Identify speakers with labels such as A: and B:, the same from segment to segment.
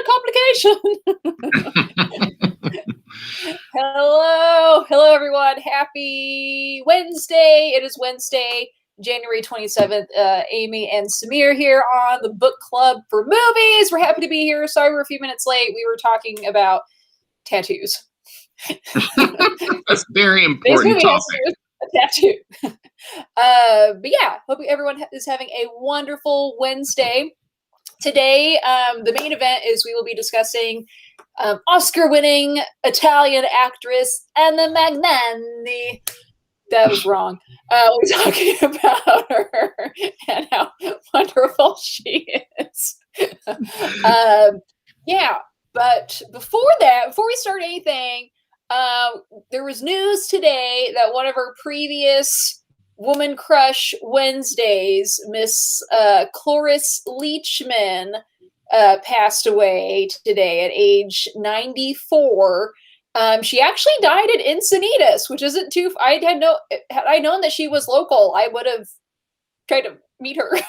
A: complication. Hello, everyone. Happy Wednesday. It is Wednesday, January 27th. Amy and Samir here on the book club for movies. We're happy to be here. Sorry we're a few minutes late. We were talking about tattoos.
B: That's very important topic.
A: A tattoo. But yeah, hope everyone is having a wonderful Wednesday. Today, the main event is we will be discussing Oscar-winning Italian actress Anna Magnani. That was wrong. We're talking about her and how wonderful she is. Yeah, but before we start anything, there was news today that one of our previous Woman Crush Wednesdays, Miss Cloris Leachman, passed away today at age 94. She actually died at Encinitas, which isn't too. Had I known that she was local, I would have tried to meet her.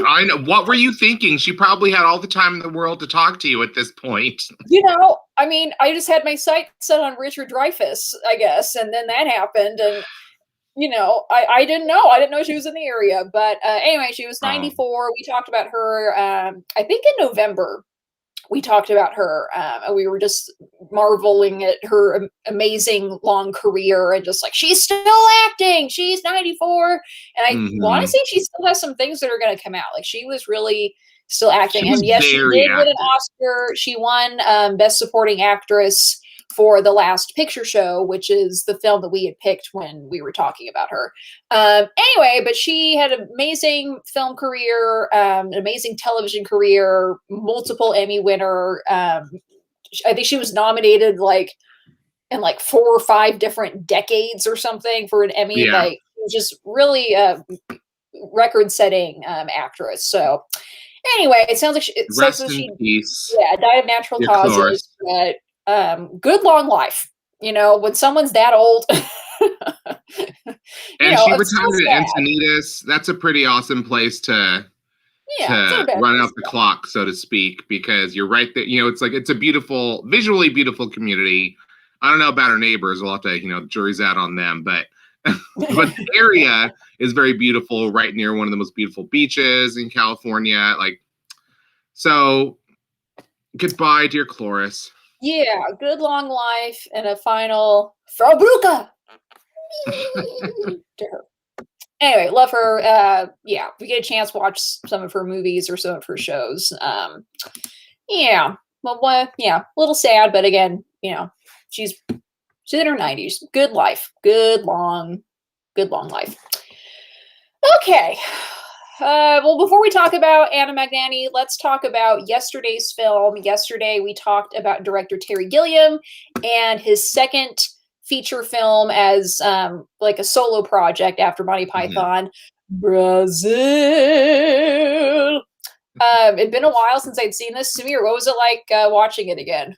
B: I know. What were you thinking? She probably had all the time in the world to talk to you at this point.
A: I mean, I just had my sights set on Richard Dreyfuss, I guess, and then that happened, and I didn't know. I didn't know she was in the area, but anyway, she was 94. We talked about her, I think in November. We talked about her, and we were just marveling at her amazing long career and just like, she's still acting. She's 94. And I want to say she still has some things that are going to come out. Like, she was really still acting. And yes, she did win an Oscar. She won Best Supporting Actress for The Last Picture Show, which is the film that we had picked when we were talking about her. Anyway, but she had an amazing film career, an amazing television career, multiple Emmy winner. I think she was nominated in 4 or 5 different decades or something for an Emmy.
B: Yeah.
A: Just really record-setting actress. So anyway, it sounds like she
B: peace.
A: Yeah, died of natural causes. But good long life, when someone's that old.
B: And she retired at Encinitas. That's a pretty awesome place to run out the clock, so to speak, because you're right there. It's a visually beautiful community. I don't know about her neighbors. We'll have to, jury's out on them, but the area is very beautiful, right near one of the most beautiful beaches in California. So goodbye, dear Cloris.
A: Yeah, good long life and a final Frau Bruca to her. Anyway, love her. Yeah, if we get a chance to watch some of her movies or some of her shows. Yeah, a little sad, but again, she's in her 90s. Good life, good long life. Okay. Well, before we talk about Anna Magnani, let's talk about yesterday's film. Yesterday, we talked about director Terry Gilliam and his second feature film as a solo project after Monty Python, Brazil. It'd been a while since I'd seen this. Samir, what was it like watching it again?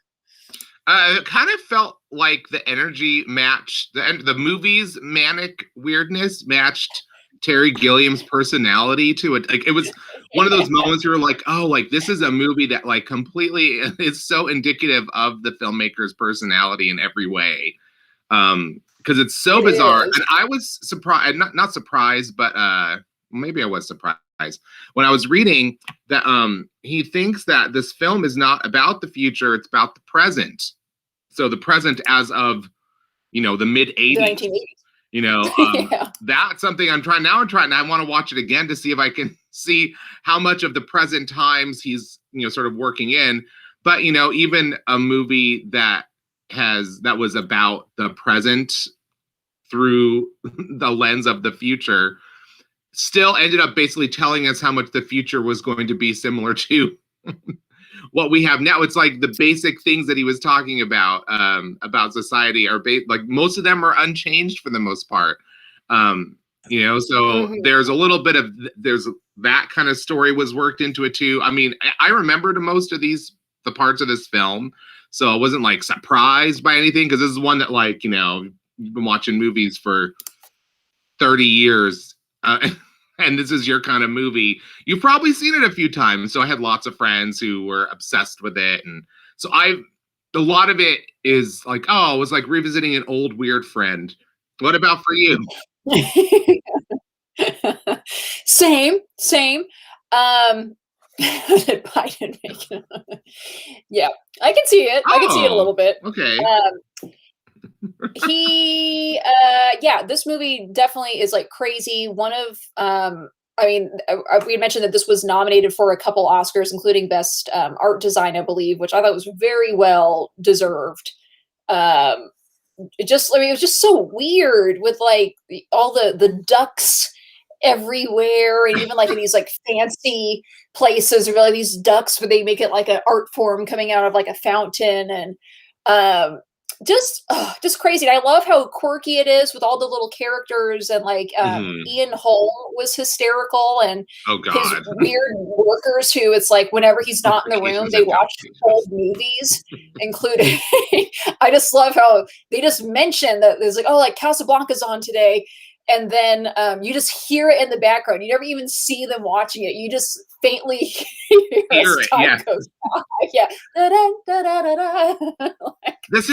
B: It kind of felt like the energy matched the movie's manic weirdness matched Terry Gilliam's personality to it. It was one of those moments where you're like, oh, this is a movie that completely is so indicative of the filmmaker's personality in every way. Because it's so bizarre. And I was surprised, not surprised, but maybe I was surprised when I was reading that he thinks that this film is not about the future, it's about the present. So the present as of, the mid 80s. That's something I'm trying. I want to watch it again to see if I can see how much of the present times he's, sort of working in. But, even a movie that was about the present through the lens of the future still ended up basically telling us how much the future was going to be similar to what we have now. It's like the basic things that he was talking about society are most of them are unchanged for the most part. There's a little bit of that kind of story was worked into it too. I mean, I remembered most of the parts of this film, so I wasn't surprised by anything, because this is one that you've been watching movies for 30 years. and this is your kind of movie, you've probably seen it a few times. So I had lots of friends who were obsessed with it. And so a lot of it is like, oh, it was like revisiting an old weird friend. What about for you?
A: Same, same. Did Biden make it? Yeah, I can see it. I can see it a
B: Oh,
A: little bit.
B: okay.
A: Yeah, this movie definitely is like crazy. One of, I mean, we mentioned that this was nominated for a couple Oscars, including Best Art Design, I believe, which I thought was very well deserved. Um, I mean, it was just so weird with like all the ducks everywhere, and even like in these like fancy places, or really these ducks where they make it like an art form coming out of like a fountain, and um, just crazy. And I love how quirky it is with all the little characters, and like Ian Holm was hysterical, and
B: Oh
A: his
B: God.
A: weird workers who it's like whenever he's not in the room, they watch old movies, including. I just love how they just mention that there's like, oh, like Casablanca's on today, and then you just hear it in the background. You never even see them watching it. You just faintly hear as time goes by. Yeah.
B: There's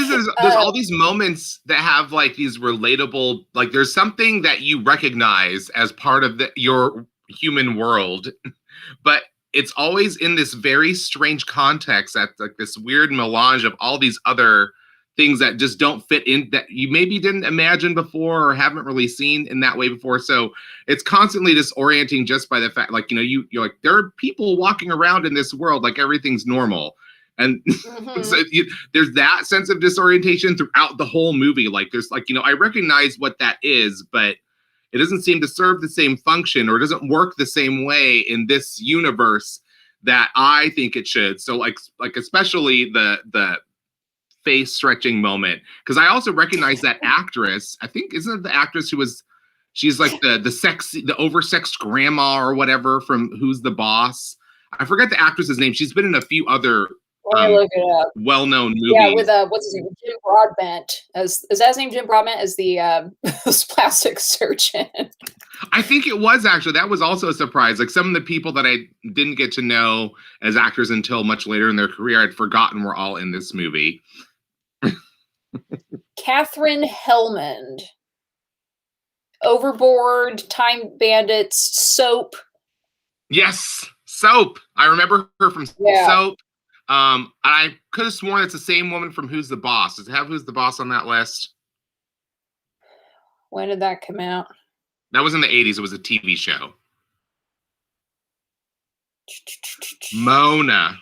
B: all these moments that have like these relatable, like there's something that you recognize as part of your human world, but it's always in this very strange context, that like this weird melange of all these other things that just don't fit in, that you maybe didn't imagine before or haven't really seen in that way before. So it's constantly disorienting just by the fact, like, you're like, there are people walking around in this world like everything's normal. And so there's that sense of disorientation throughout the whole movie. Like there's like, I recognize what that is, but it doesn't seem to serve the same function, or doesn't work the same way in this universe that I think it should. So like especially the face stretching moment, because I also recognize that actress. I think, isn't it the actress she's like the sexy, the oversexed grandma or whatever from Who's the Boss? I forget the actress's name. She's been in a few other
A: look it up.
B: well-known movies.
A: Yeah, with what's his name, Jim Broadbent. Is that his name, Jim Broadbent, as the plastic surgeon?
B: I think it was actually. That was also a surprise. Like some of the people that I didn't get to know as actors until much later in their career, I'd forgotten were all in this movie.
A: Catherine Hellmond. Overboard, Time Bandits, Soap.
B: Yes, Soap. I remember her from Soap. I could have sworn it's the same woman from Who's the Boss. Does it have Who's the Boss on that list?
A: When did that come out?
B: That was in the 80s. It was a TV show. Moana.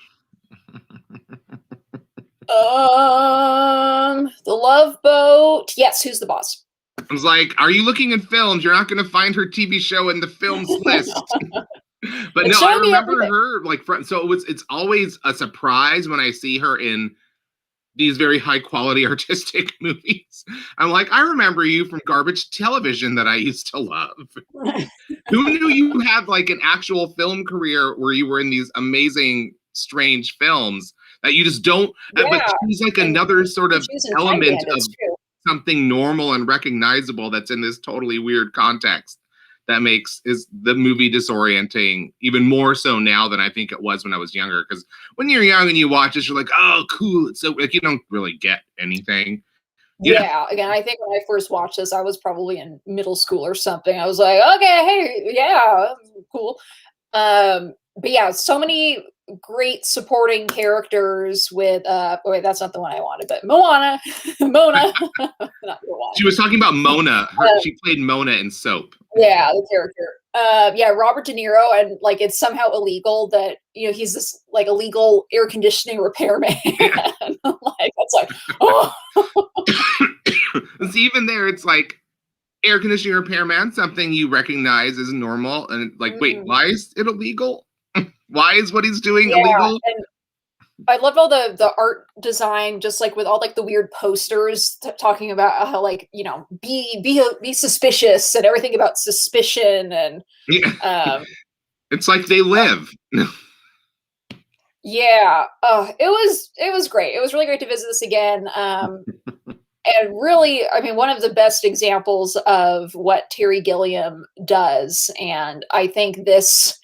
A: The Love Boat. Yes, Who's the Boss?
B: I was like, are you looking in films? You're not going to find her TV show in the films list. But no, I remember her like, so it's always a surprise when I see her in these very high quality artistic movies. I'm like, I remember you from garbage television that I used to love. Who knew you had like an actual film career where you were in these amazing, strange films that you just don't, but she's like another sort of element of something normal and recognizable that's in this totally weird context that makes the movie disorienting even more so now than I think it was when I was younger. Because when you're young and you watch this, you're like, oh, cool. It's so like you don't really get anything.
A: Yeah. Again, I think when I first watched this, I was probably in middle school or something. I was like, okay, hey, yeah, cool. But yeah, so many great supporting characters with wait, that's not the one I wanted, but Moana. Mona. Not Moana.
B: She was talking about Mona. She played Mona in Soap.
A: Yeah, the character. Yeah, Robert De Niro, and like it's somehow illegal that he's this like illegal air conditioning repairman. Like that's like, oh.
B: See, even there, it's like air conditioning repairman, something you recognize as normal, and like, wait, why is it illegal? Why is what he's doing illegal?
A: And I loved all the art design, just like with all like the weird posters talking about how like be suspicious and everything about suspicion, and
B: it's like they live.
A: Yeah, it was great. It was really great to visit this again. And really, I mean, one of the best examples of what Terry Gilliam does, and I think this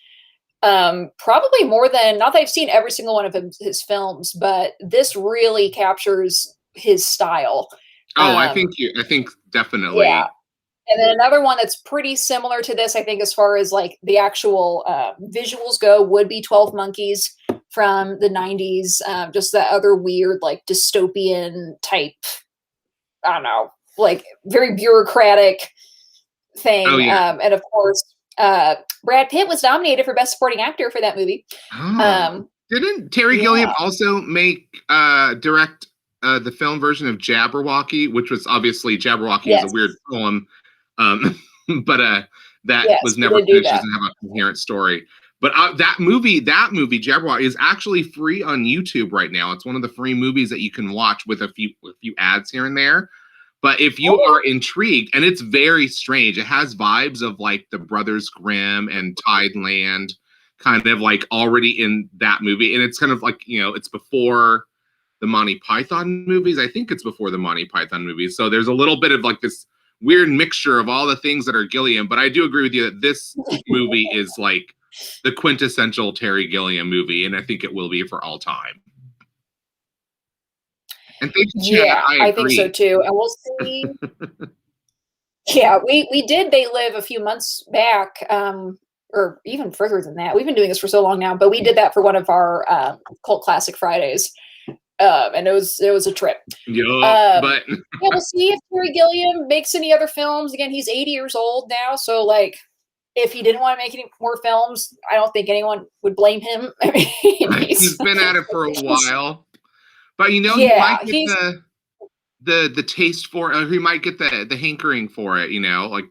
A: probably more than, not that I've seen every single one of his films, but this really captures his style.
B: Oh, I think
A: Yeah.
B: definitely.
A: And then another one that's pretty similar to this, I think, as far as like the actual visuals go, would be 12 Monkeys from the 90s. Just that other weird, like dystopian type, I don't know, like very bureaucratic
B: Oh
A: thing.
B: yeah.
A: And of course, Brad Pitt was nominated for Best Supporting Actor for that movie.
B: Oh. Didn't Terry Gilliam
A: Yeah.
B: also direct the film version of Jabberwocky, which was obviously Jabberwocky is a
A: Yes.
B: weird poem, but that
A: Yes,
B: was
A: he
B: never
A: did do
B: finished.
A: that.
B: Doesn't have a coherent story. But that movie, Jabberwocky, is actually free on YouTube right now. It's one of the free movies that you can watch with a few ads here and there. But if you
A: Oh.
B: are intrigued, and it's very strange, it has vibes of like the Brothers Grimm and Tideland, kind of like already in that movie. And it's kind of like, you know, it's before the Monty Python movies. I think it's before the Monty Python movies. So there's a little bit of like this weird mixture of all the things that are Gilliam. But I do agree with you that this movie is like the quintessential Terry Gilliam movie. And I think it will be for all time. And thank you, Chad.
A: Yeah, I think so too. And we'll see. Yeah, we did They Live a few months back, or even further than that. We've been doing this for so long now, but we did that for one of our Cult Classic Fridays. And it was a trip.
B: Yeah, but
A: yeah, we'll see if Terry Gilliam makes any other films. Again, he's 80 years old now, so like if he didn't want to make any more films, I don't think anyone would blame him. I mean,
B: he's been at it for a while. But you know, he
A: yeah,
B: might get the taste for it, or he might get the hankering for it, you know? Like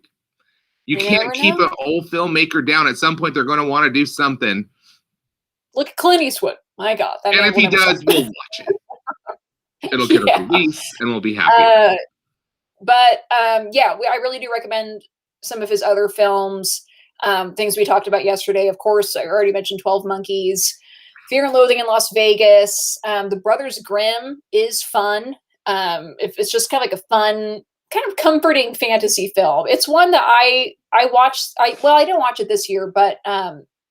B: you can't keep an old filmmaker down. At some point they're gonna want to do something.
A: Look at Clint Eastwood. My God.
B: And if he does, we'll watch it. It'll get a release and we'll be happy.
A: But yeah, I really do recommend some of his other films. Things we talked about yesterday. Of course, I already mentioned 12 Monkeys, Fear and Loathing in Las Vegas. The Brothers Grimm is fun. If it's just kind of like a fun, kind of comforting fantasy film. It's one that I watched. I didn't watch it this year, but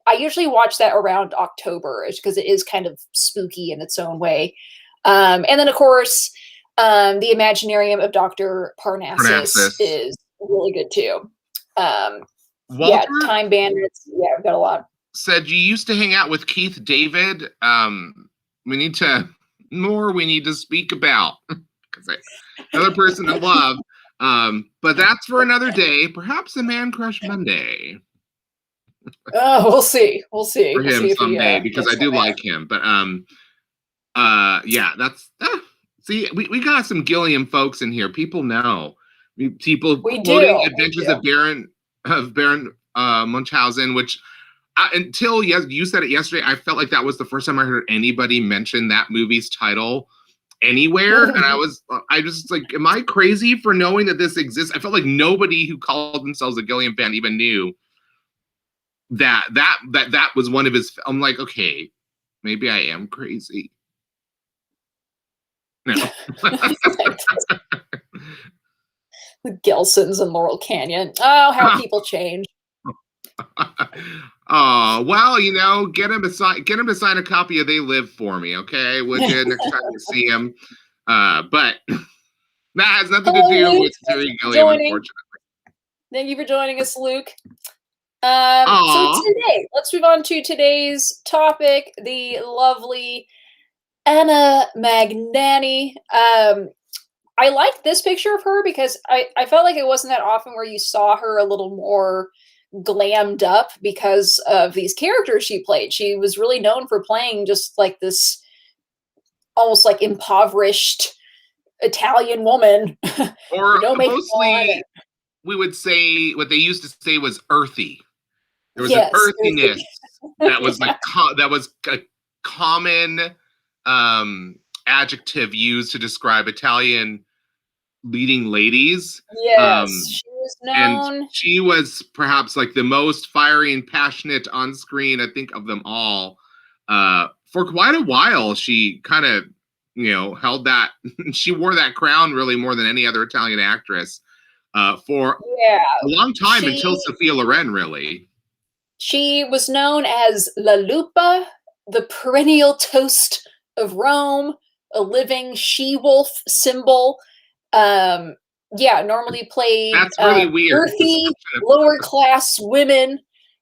A: I usually watch that around October because it is kind of spooky in its own way. And then, of course, the Imaginarium of Dr. Parnassus is really good too. Yeah, Time Bandits. Yeah, I've got a lot.
B: Said you used to hang out with Keith David. We need to speak about because another person to love. But that's for another day. Perhaps a Man Crush Monday.
A: Oh, we'll see. We'll see.
B: For him someday, because I do like him. But yeah, that's see, we got some Gilliam folks in here. People know. People quoting Adventures of Baron Munchausen, which until you said it yesterday, I felt like that was the first time I heard anybody mention that movie's title anywhere. And I was like, am I crazy for knowing that this exists? I felt like nobody who called themselves a Gilliam fan even knew that was one of his. I'm like, okay, maybe I am crazy. No.
A: The Gelsons and Laurel Canyon. Oh, how people change.
B: Oh, well, you know, get him to sign a copy of They Live for me, okay? Would you, next time you see him? But that has nothing to do with Terry Gilliam, unfortunately.
A: Thank you for joining us, Luke. So today, let's move on to today's topic, the lovely Anna Magnani. I liked this picture of her because I felt like it wasn't that often where you saw her a little more glammed up because of these characters she played. She was really known for playing just like this almost like impoverished Italian woman.
B: Or mostly, we would say what they used to say was earthy. There was an earthiness that was like that was a common adjective used to describe Italian leading ladies.
A: Yes, she was known.
B: And she was perhaps like the most fiery and passionate on screen, I think, of them all. For quite a while, she kind of held that. She wore that crown really more than any other Italian actress for
A: Yeah.
B: a long time until Sophia Loren, really.
A: She was known as La Lupa, the perennial toast of Rome, a living she-wolf symbol. Normally played
B: That's really weird.
A: earthy, lower-class women.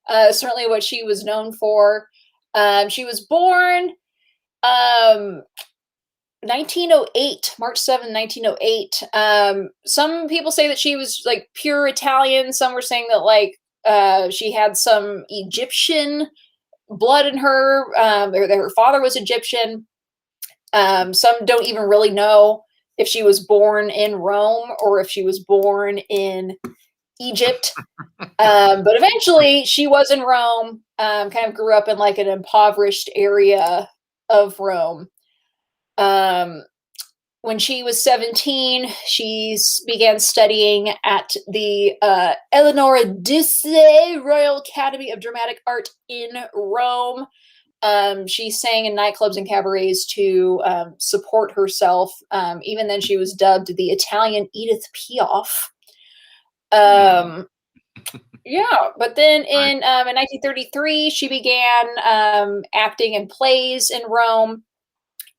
A: Certainly what she was known for. She was born 1908, March 7, 1908. Some people say that she was like pure Italian. Some were saying that like she had some Egyptian blood in her, or that her father was Egyptian. Some don't even really know if she was born in Rome or if she was born in Egypt. But eventually she was in Rome, kind of grew up in like an impoverished area of Rome. When she was 17, she began studying at the Eleonora Duse Royal Academy of Dramatic Art in Rome. She sang in nightclubs and cabarets to support herself. Even then, she was dubbed the Italian Edith Piaf. But then in 1933, she began acting in plays in Rome.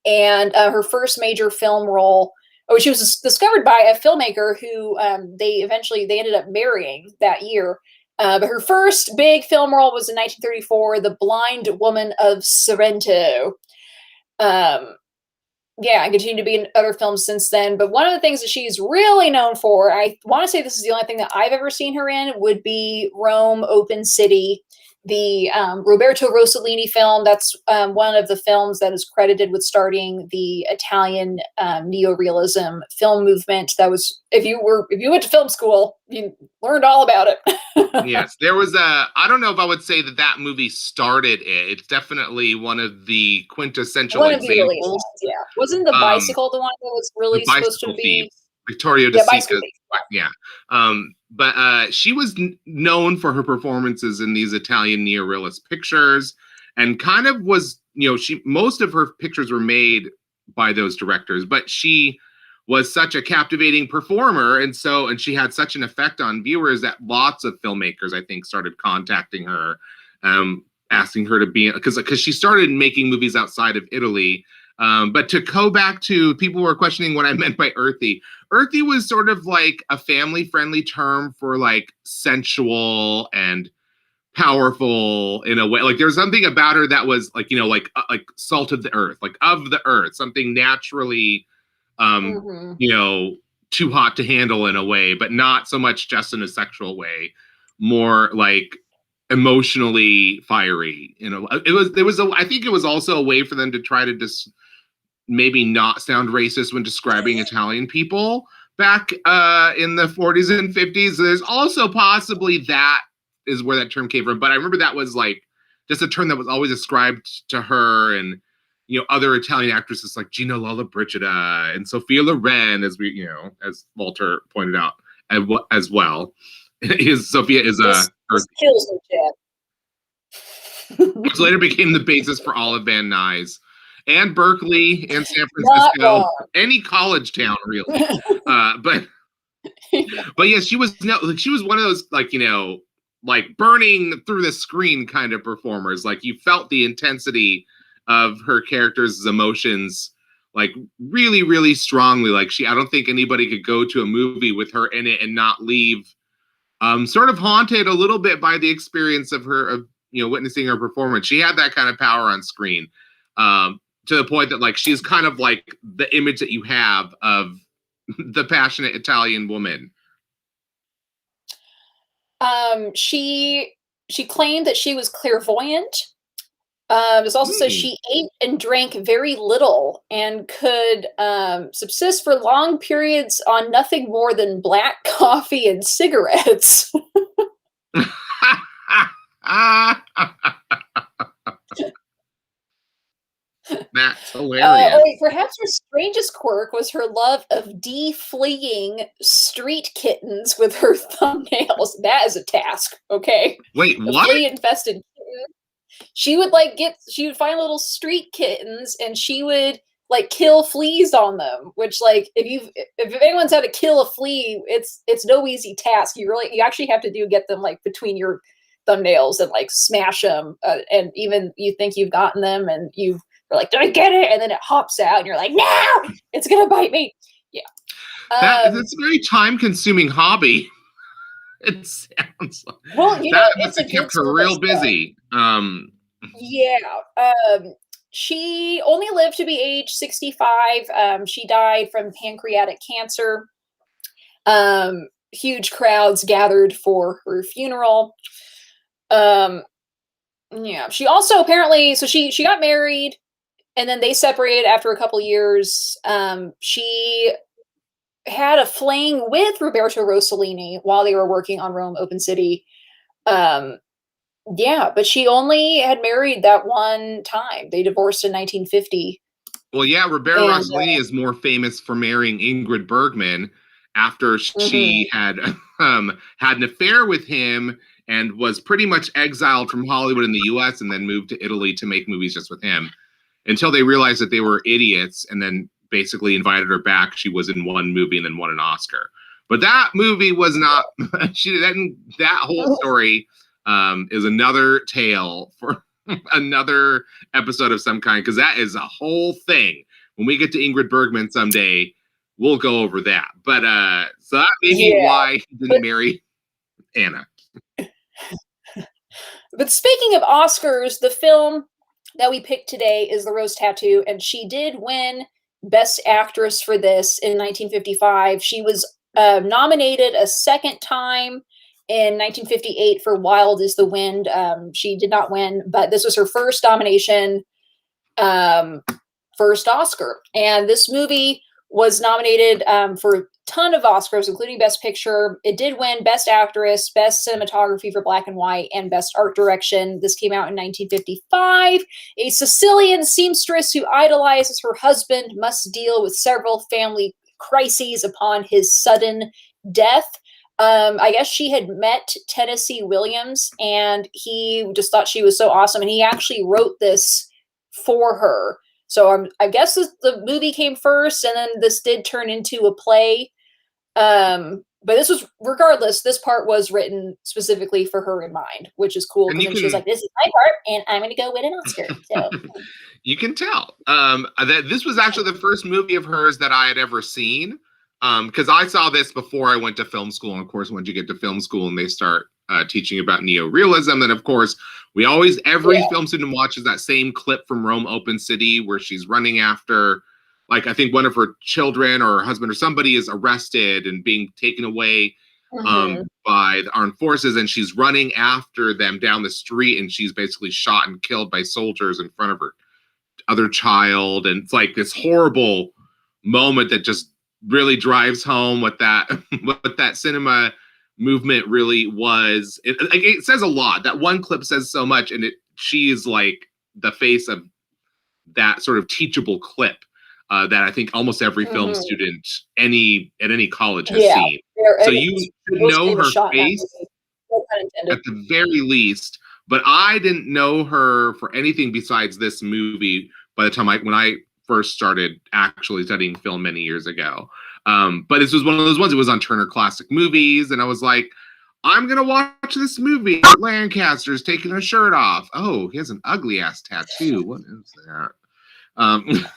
A: And her first major film role, she was discovered by a filmmaker who they ended up marrying that year. But her first big film role was in 1934, The Blind Woman of Sorrento. I continued to be in other films since then. But one of the things that she's really known for, I want to say this is the only thing that I've ever seen her in, would be Rome, Open City, the Roberto Rossellini film. That's one of the films that is credited with starting the Italian neorealism film movement. That was, if you went to film school, you learned all about it.
B: Yes, there was I don't know if I would say that movie started it. It's definitely one of the quintessential examples.
A: Wasn't the bicycle the one that was really supposed to be?
B: Vittorio De Sica. Yeah. But she was known for her performances in these Italian neorealist pictures, and kind of was, most of her pictures were made by those directors, but she was such a captivating performer, and she had such an effect on viewers that lots of filmmakers, I think, started contacting her, asking her to be, because she started making movies outside of Italy. But to go back to, people were questioning what I meant by earthy. Earthy was sort of like a family-friendly term for like sensual and powerful in a way. Like there's something about her that was like, like salt of the earth, like of the earth, something naturally, too hot to handle in a way, but not so much just in a sexual way, more like emotionally fiery. I think it was also a way for them to try to maybe not sound racist when describing Italian people back in the 40s and 50s. There's also possibly that is where that term came from. But I remember that was like just a term that was always ascribed to her and, other Italian actresses like Gina Lollobrigida and Sophia Loren, as we, as Walter pointed out as well. Sophia is
A: this kills me, Chad.
B: Which later became the basis for Olive Van Nuys and Berkeley and San Francisco, any college town really. But yeah, she was one of those like burning through the screen kind of performers. Like you felt the intensity of her character's emotions like really, really strongly. Like I don't think anybody could go to a movie with her in it and not leave sort of haunted a little bit by the experience of her, witnessing her performance. She had that kind of power on screen, to the point that like she's kind of like the image that you have of the passionate Italian woman.
A: She claimed that she was clairvoyant. It also says she ate and drank very little and could subsist for long periods on nothing more than black coffee and cigarettes.
B: That's hilarious.
A: Perhaps her strangest quirk was her love of defleeing street kittens with her thumbnails. That is a task, okay?
B: Wait, what?
A: A flea-infested kitten. She would find little street kittens, and she would like kill fleas on them, which like if anyone's had to kill a flea, it's no easy task. You actually have to get them like between your thumbnails and like smash them, and even you think you've gotten them and you're like, did I get it? And then it hops out and you're like, no, it's gonna bite me. Yeah.
B: That's a very time-consuming hobby. It sounds like.
A: Well,
B: That must
A: it's a
B: have
A: good
B: kept her real busy.
A: Yeah. She only lived to be age 65. She died from pancreatic cancer. Huge crowds gathered for her funeral. Yeah. She also apparently, so she got married and then they separated after a couple years. She had a fling with Roberto Rossellini while they were working on Rome Open City. Yeah, but she only had married that one time. They divorced in 1950.
B: Well, yeah, Roberto Rossellini is more famous for marrying Ingrid Bergman after she had had an affair with him and was pretty much exiled from Hollywood in the U.S. and then moved to Italy to make movies just with him until they realized that they were idiots and then basically invited her back. She was in one movie and then won an Oscar. But that movie was not, that whole story is another tale for another episode of some kind, because that is a whole thing. When we get to Ingrid Bergman someday, we'll go over that. But so that may be why he didn't marry Anna.
A: But speaking of Oscars, the film that we picked today is The Rose Tattoo, and she did win Best Actress for this in 1955. She was nominated a second time in 1958 for Wild is the Wind. She did not win, but this was her first nomination, first Oscar. And this movie was nominated for a ton of Oscars, including Best Picture. It did win Best Actress, Best Cinematography for Black and White, and Best Art Direction. This came out in 1955. A Sicilian seamstress who idolizes her husband must deal with several family crises upon his sudden death. I guess she had met Tennessee Williams, and he just thought she was so awesome, and he actually wrote this for her. So I guess the movie came first, and then this did turn into a play. But this was, regardless, this part was written specifically for her in mind, which is cool, because she was like, this is my part, and I'm going to go win an Oscar. So
B: you can tell that this was actually the first movie of hers that I had ever seen. Because I saw this before I went to film school. And of course, once you get to film school and they start teaching about neorealism, then of course, every film student watches that same clip from Rome Open City where she's running after, like, I think one of her children or her husband or somebody is arrested and being taken away by the armed forces. And she's running after them down the street, and she's basically shot and killed by soldiers in front of her other child. And it's like this horrible moment that just really drives home what that cinema movement really was. It says a lot. That one clip says so much, and she is like the face of that sort of teachable clip that I think almost every film student at any college has seen. So you should know her face at the very least. But I didn't know her for anything besides this movie by the time when I first started actually studying film many years ago. But this was one of those ones. It was on Turner Classic Movies, and I was like, I'm gonna watch this movie. Lancaster's taking his shirt off. Oh, he has an ugly ass tattoo. What is that?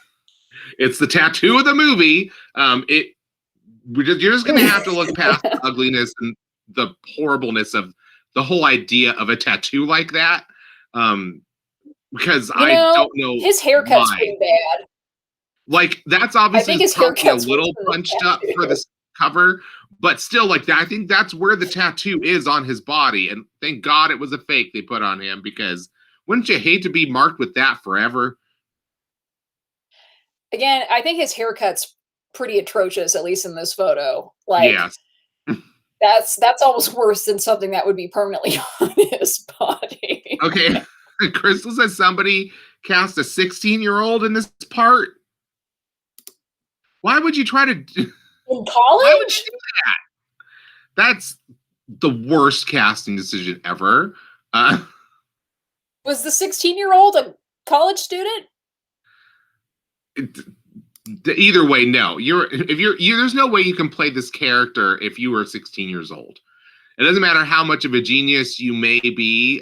B: It's the tattoo of the movie. You're just gonna have to look past the ugliness and the horribleness of the whole idea of a tattoo like that. Because I don't know,
A: his haircut's pretty bad.
B: Like, that's obviously probably a little punched up for this cover, but still, like, I think that's where the tattoo is on his body. And thank God it was a fake they put on him, because wouldn't you hate to be marked with that forever?
A: Again, I think his haircut's pretty atrocious, at least in this photo. Like,
B: yes.
A: That's almost worse than something that would be permanently on his body.
B: Okay. Crystal says somebody cast a 16-year-old in this part. Why would you try to
A: in college?
B: Why would you do that? That's the worst casting decision ever.
A: Was the 16-year-old a college student?
B: Either way, no. There's no way you can play this character if you were 16 years old. It doesn't matter how much of a genius you may be.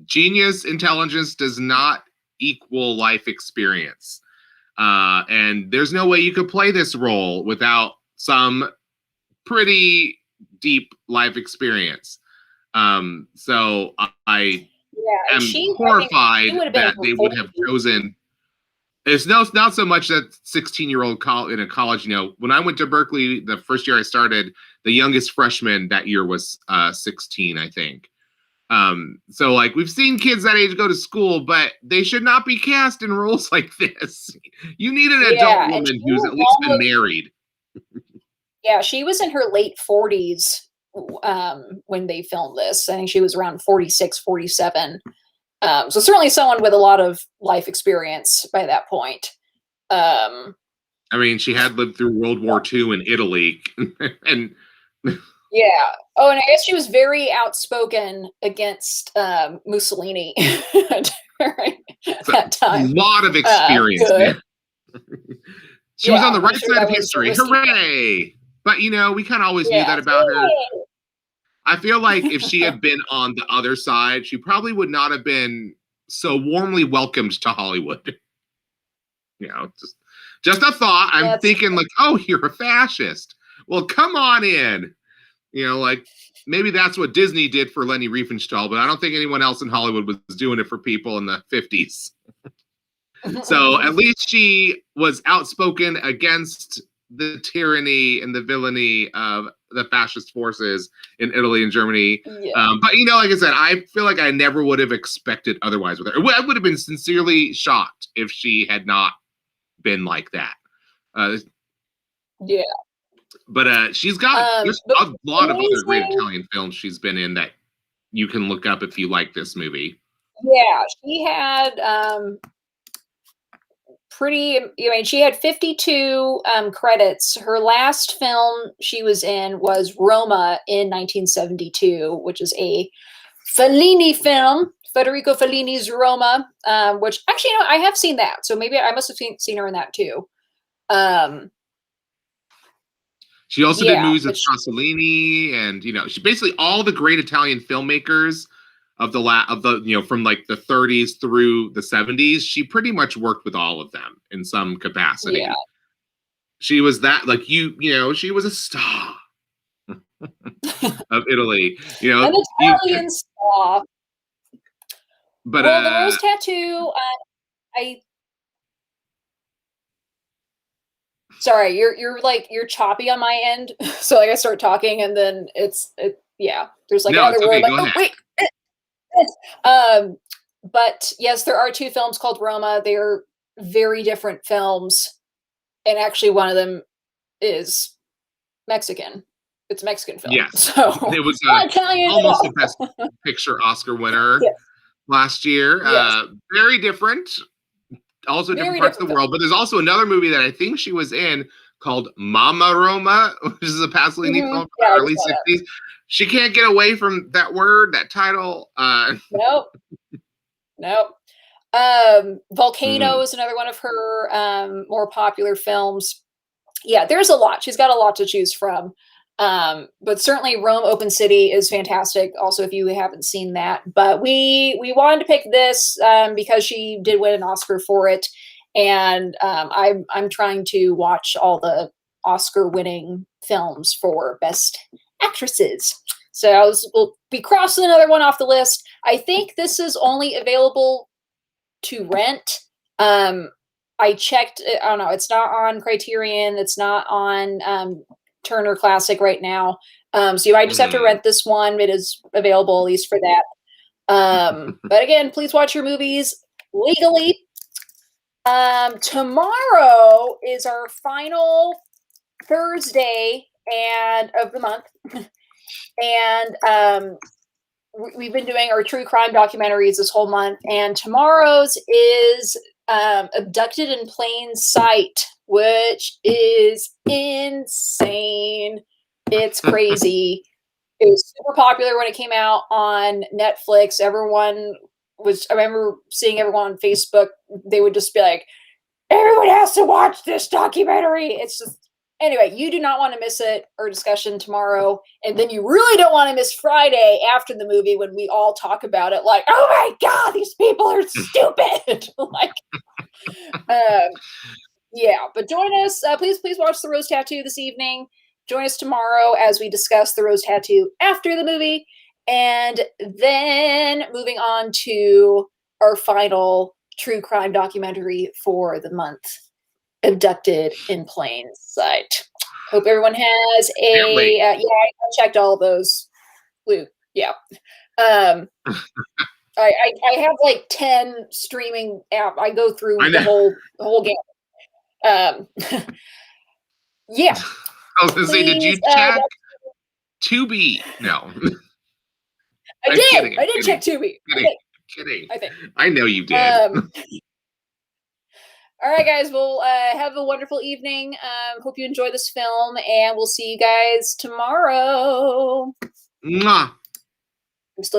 B: Genius intelligence does not equal life experience. And there's no way you could play this role without some pretty deep life experience. So I am horrified that they would have chosen. It's not so much that 16-year-old in a college. When I went to Berkeley, the first year I started, the youngest freshman that year was 16, I think. So like we've seen kids that age go to school, but they should not be cast in roles like this. You need an adult woman who's at least been married.
A: Yeah, she was in her late 40s when they filmed this. I think she was around 46, 47. So certainly someone with a lot of life experience by that point.
B: I mean, she had lived through World War II in Italy. And
A: yeah. Oh, and I guess she was very outspoken against Mussolini during that time.
B: A lot of experience there. She was on the right side of history. Hooray! But, we kind of always knew that about her. I feel like if she had been on the other side, she probably would not have been so warmly welcomed to Hollywood. Just a thought. I'm thinking like, oh, you're a fascist. Well, come on in. Like maybe that's what Disney did for Leni Riefenstahl, but I don't think anyone else in Hollywood was doing it for people in the 50s. So at least she was outspoken against the tyranny and the villainy of the fascist forces in Italy and Germany. Yeah. But like I said, I feel like I never would have expected otherwise with her. I would have been sincerely shocked if she had not been like that.
A: Yeah.
B: But she's got there's a lot of other great Italian films she's been in that you can look up if you like this movie.
A: Yeah, she had she had 52 credits. Her last film she was in was Roma in 1972, which is a Fellini film, Federico Fellini's Roma, which actually, I have seen that. So maybe I must have seen her in that too.
B: She also did movies with Pasolini, and she basically all the great Italian filmmakers of the from like the 30s through the 70s. She pretty much worked with all of them in some capacity. Yeah. She was that like she was a star of Italy.
A: An Italian star.
B: But
A: the Rose Tattoo, Sorry, you're choppy on my end, so I start talking and then there's like another word. Like, wait. But yes, there are two films called Roma. They are very different films, and actually one of them is Mexican. It's a Mexican film.
B: Yes,
A: so
B: it was almost the Best Picture Oscar winner last year. Yes. Very different. Also different parts of the world, but there's also another movie that I think she was in called Mama Roma, which is a Pasolini film from the early 60s. She can't get away from that word, that title.
A: Nope. Volcano is another one of her more popular films. Yeah, there's a lot. She's got a lot to choose from. But certainly Rome Open City is fantastic. Also, if you haven't seen that, but we wanted to pick this because she did win an Oscar for it, and I'm trying to watch all the Oscar-winning films for Best Actresses. So we'll be crossing another one off the list. I think this is only available to rent. I checked. I don't know. It's not on Criterion. It's not on Turner Classic right now. So you might just have to rent this one. It is available at least for that. But again, please watch your movies legally. Tomorrow is our final Thursday of the month. And we've been doing our true crime documentaries this whole month. And tomorrow's is Abducted in Plain Sight, which is insane. It's crazy. It was super popular when it came out on Netflix. I remember seeing everyone on Facebook. They would just be like, everyone has to watch this documentary. It's just, anyway, you do not want to miss it, our discussion tomorrow. And then you really don't want to miss Friday after the movie when we all talk about it like, oh my God, these people are stupid. Like, yeah, but join us. Please watch The Rose Tattoo this evening. Join us tomorrow as we discuss The Rose Tattoo after the movie. And then moving on to our final true crime documentary for the month, Abducted in Plain Sight. Hope everyone has a yeah, I checked all of those. Yeah. I have like 10 streaming app. I go through the whole game. Yeah.
B: I was gonna say, did you check Tubi? No.
A: I did check Tubi.
B: Kidding.
A: I think.
B: I know you did.
A: All right, guys. Well, have a wonderful evening. Hope you enjoy this film, and we'll see you guys tomorrow.
B: Mwah.
A: I'm still